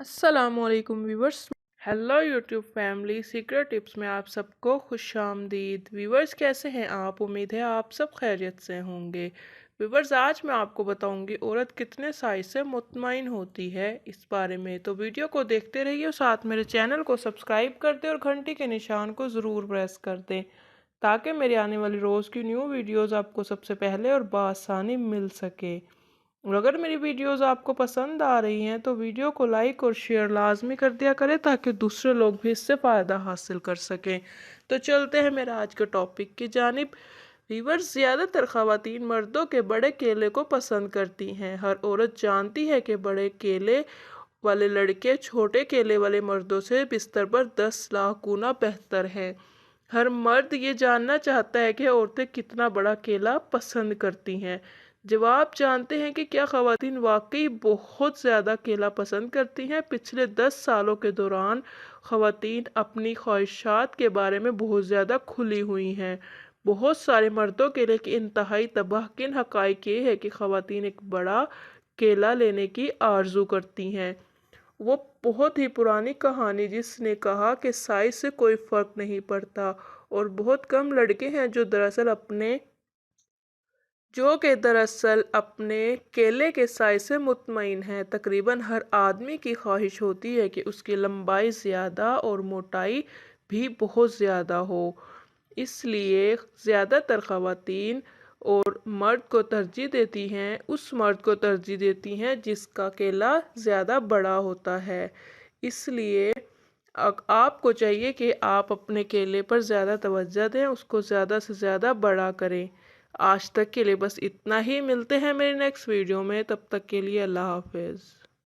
अस्सलामुअलैकुम viewers. Hello YouTube family, secret tips में आप सबको खुशामदीद। व्यूवर्स, कैसे हैं आप? उम्मीद है आप सब खैरियत से होंगे। व्यूवर्स, आज मैं आपको बताऊंगी औरत कितने साइज से मुतमईन होती है, इस बारे में। तो वीडियो को देखते रहिए और साथ मेरे चैनल को सब्सक्राइब कर दें और घंटी के निशान को ज़रूर प्रेस कर दें, ताकि मेरी आने वाली रोज़ की न्यू वीडियोज़ आपको सबसे पहले और बआसानी मिल सके। और अगर मेरी वीडियोस आपको पसंद आ रही हैं तो वीडियो को लाइक और शेयर लाजमी कर दिया करें, ताकि दूसरे लोग भी इससे फ़ायदा हासिल कर सकें। तो चलते हैं मेरा आज के टॉपिक की जानिब। व्यूअर्स, ज़्यादातर ख़वातीन मर्दों के बड़े केले को पसंद करती हैं। हर औरत जानती है कि बड़े केले वाले लड़के छोटे केले वाले मर्दों से बिस्तर पर 10 लाख गुना बेहतर हैं। हर मर्द ये जानना चाहता है कि औरतें कितना बड़ा केला पसंद करती हैं। जब आप जानते हैं कि क्या ख़वातीन वाकई बहुत ज़्यादा केला पसंद करती हैं। पिछले 10 सालों के दौरान ख़वातीन अपनी ख्वाहिशात के बारे में बहुत ज़्यादा खुली हुई हैं। बहुत सारे मर्दों के लिए इंतहाई तबाहकुन हक़ाइक़ ये है कि ख़वातीन एक बड़ा केला लेने की आरज़ू करती हैं। वो बहुत ही पुरानी कहानी जिसने कहा कि साइज से कोई फ़र्क नहीं पड़ता, और बहुत कम लड़के हैं जो दरअसल अपने केले के साइज से मुतमईन हैं। तकरीबन हर आदमी की ख्वाहिश होती है कि उसकी लंबाई ज़्यादा और मोटाई भी बहुत ज़्यादा हो। इसलिए ज़्यादातर ख़वातीन और मर्द को तरजीह देती हैं उस मर्द को तरजीह देती हैं जिसका केला ज़्यादा बड़ा होता है। इसलिए आपको चाहिए कि आप अपने केले पर ज़्यादा तवज्जो दें, उसको ज़्यादा से ज़्यादा बड़ा करें। आज तक के लिए बस इतना ही। मिलते हैं मेरी नेक्स्ट वीडियो में, तब तक के लिए अल्लाह हाफिज़।